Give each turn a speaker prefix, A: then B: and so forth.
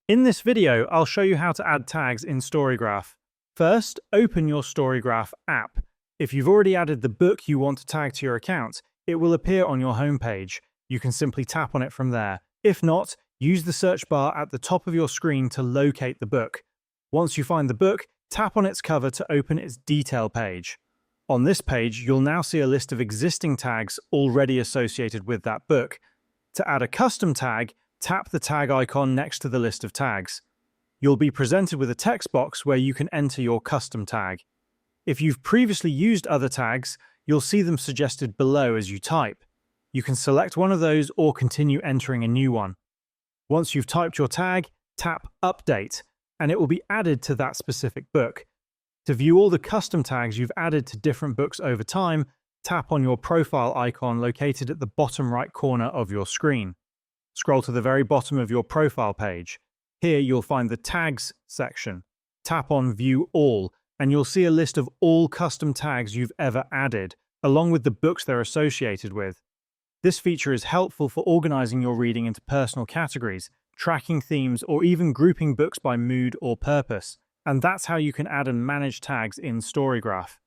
A: In this video, I'll show you how to add tags in StoryGraph. First, open your StoryGraph app. If you've already added the book you want to tag to your account, it will appear on your homepage. You can simply tap on it from there. If not, use the search bar at the top of your screen to locate the book. Once you find the book, tap on its cover to open its detail page. On this page, you'll now see a list of existing tags already associated with that book. To add a custom tag, tap the tag icon next to the list of tags. You'll be presented with a text box where you can enter your custom tag. If you've previously used other tags, you'll see them suggested below as you type. You can select one of those or continue entering a new one. Once you've typed your tag, tap Update, and it will be added to that specific book. To view all the custom tags you've added to different books over time, tap on your profile icon located at the bottom right corner of your screen. Scroll to the very bottom of your profile page. Here you'll find the Tags section. Tap on View All, and you'll see a list of all custom tags you've ever added, along with the books they're associated with. This feature is helpful for organizing your reading into personal categories, tracking themes, or even grouping books by mood or purpose. And that's how you can add and manage tags in StoryGraph.